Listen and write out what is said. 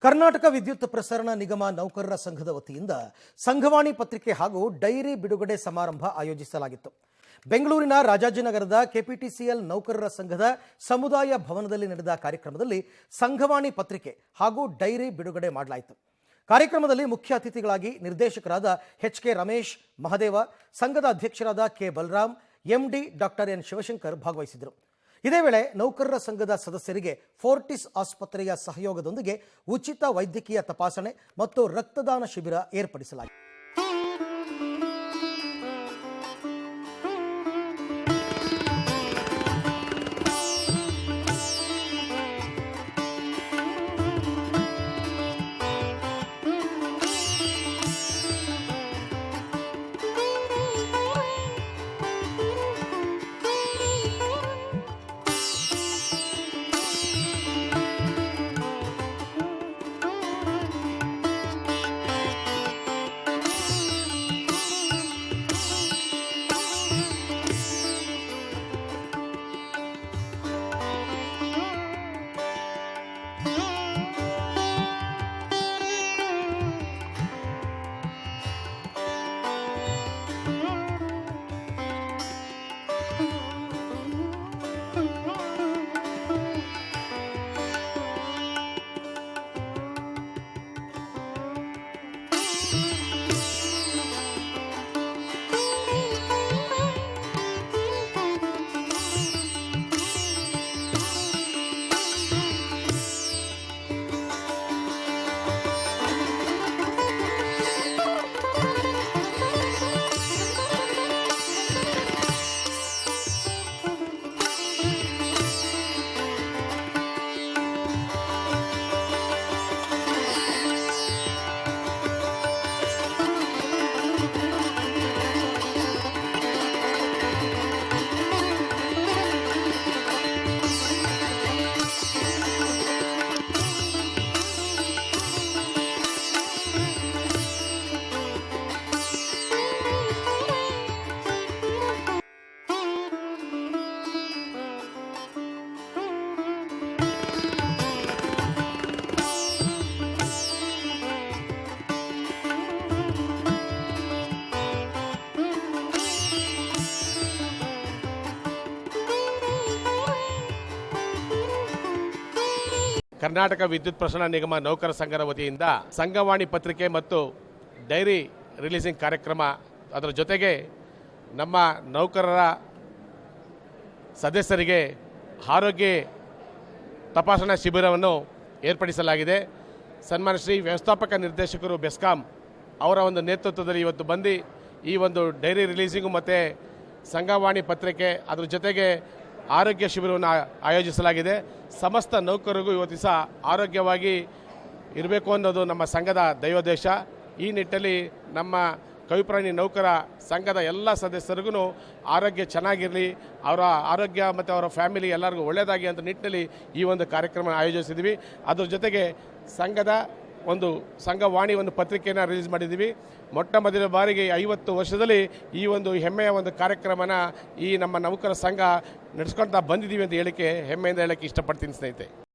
ಕರ್ನಾಟಕ ವಿದ್ಯುತ್ ಪ್ರಸರಣ ನಿಗಮ ನೌಕರರ ಸಂಘದ ವತಿಯಿಂದ ಸಂಘವಾಣಿ ಪತ್ರಿಕೆ ಹಾಗೂ ಡೈರಿ ಬಿಡುಗಡೆ ಸಮಾರಂಭ ಆಯೋಜಿಸಲಾಗಿತ್ತು. ಬೆಂಗಳೂರಿನ ರಾಜಾಜಿನಗರದ ಕೆಪಿಟಿಸಿಎಲ್ ನೌಕರರ ಸಂಘದ ಸಮುದಾಯ ಭವನದಲ್ಲಿ ನಡೆದ ಕಾರ್ಯಕ್ರಮದಲ್ಲಿ ಸಂಘವಾಣಿ ಪತ್ರಿಕೆ ಹಾಗೂ ಡೈರಿ ಬಿಡುಗಡೆ ಮಾಡಲಾಯಿತು. ಕಾರ್ಯಕ್ರಮದಲ್ಲಿ ಮುಖ್ಯ ಅತಿಥಿಗಳಾಗಿ ನಿರ್ದೇಶಕರಾದ ಎಚ್.ಕೆ. ರಮೇಶ್ ಮಹದೇವ, ಸಂಘದ ಅಧ್ಯಕ್ಷರಾದ K. Balaram, MD doctor N. Shivashankar ಭಾಗವಹಿಸಿದರು. ಇದೇ ವೇಳೆ ನೌಕರರ ಸಂಘದ ಸದಸ್ಯರಿಗೆ ಫೋರ್ಟಿಸ್ ಆಸ್ಪತ್ರೆಯ ಸಹಯೋಗದೊಂದಿಗೆ ಉಚಿತ ವೈದ್ಯಕೀಯ ತಪಾಸಣೆ ಮತ್ತು ರಕ್ತದಾನ ಶಿಬಿರ ಏರ್ಪಡಿಸಲಾಗಿದೆ. ಕರ್ನಾಟಕ ವಿದ್ಯುತ್ ಪ್ರಸರಣ ನಿಗಮ ನೌಕರ ಸಂಘದ ವತಿಯಿಂದ ಸಂಘವಾಣಿ ಪತ್ರಿಕೆ ಮತ್ತು ಡೈರಿ ರಿಲೀಸಿಂಗ್ ಕಾರ್ಯಕ್ರಮ, ಅದರ ಜೊತೆಗೆ ನಮ್ಮ ನೌಕರರ ಸದಸ್ಯರಿಗೆ ಆರೋಗ್ಯ ತಪಾಸಣಾ ಶಿಬಿರವನ್ನು ಏರ್ಪಡಿಸಲಾಗಿದೆ. ಸನ್ಮಾನ್ಯ ಶ್ರೀ ವ್ಯವಸ್ಥಾಪಕ ನಿರ್ದೇಶಕರು ಬೆಸ್ಕಾಂ ಅವರ ಒಂದು ನೇತೃತ್ವದಲ್ಲಿ ಇವತ್ತು ಬಂದು ಈ ಒಂದು ಡೈರಿ ರಿಲೀಸಿಂಗು ಮತ್ತು ಸಂಘವಾಣಿ ಪತ್ರಿಕೆ ಅದರ ಜೊತೆಗೆ ಆರೋಗ್ಯ ಶಿಬಿರವನ್ನು ಆಯೋಜಿಸಲಾಗಿದೆ. ಸಮಸ್ತ ನೌಕರರಿಗೂ ಇವತ್ತು ದಿವಸ ಆರೋಗ್ಯವಾಗಿ ಇರಬೇಕು ಅನ್ನೋದು ನಮ್ಮ ಸಂಘದ ದೈವೋದ್ದೇಶ. ಈ ನಿಟ್ಟಿನಲ್ಲಿ ನಮ್ಮ ಕವಿಪ್ರಾಣಿ ನೌಕರ ಸಂಘದ ಎಲ್ಲ ಸದಸ್ಯರಿಗೂ ಆರೋಗ್ಯ ಚೆನ್ನಾಗಿರಲಿ, ಅವರ ಆರೋಗ್ಯ ಮತ್ತು ಅವರ ಫ್ಯಾಮಿಲಿ ಎಲ್ಲರಿಗೂ ಒಳ್ಳೆಯದಾಗಿ ಅಂತ ನಿಟ್ಟಿನಲ್ಲಿ ಈ ಒಂದು ಕಾರ್ಯಕ್ರಮ ಆಯೋಜಿಸಿದ್ವಿ. ಅದ್ರ ಜೊತೆಗೆ ಸಂಘದ ಒಂದು ಸಂಘವಾಣಿ ಒಂದು ಪತ್ರಿಕೆಯನ್ನು ರಿಲೀಸ್ ಮಾಡಿದ್ದೀವಿ. ಮೊಟ್ಟ ಮೊದಲ ಬಾರಿಗೆ 50 ವರ್ಷದಲ್ಲಿ ಈ ಒಂದು ಹೆಮ್ಮೆಯ ಒಂದು ಕಾರ್ಯಕ್ರಮನ ಈ ನಮ್ಮ ನೌಕರ ಸಂಘ ನಡೆಸ್ಕೊಳ್ತಾ ಬಂದಿದ್ದೀವಿ ಅಂತ ಹೇಳಿಕೆ ಹೆಮ್ಮೆಯಿಂದ ಹೇಳೋಕ್ಕೆ ಇಷ್ಟಪಡ್ತೀನಿ ಸ್ನೇಹಿತರೆ.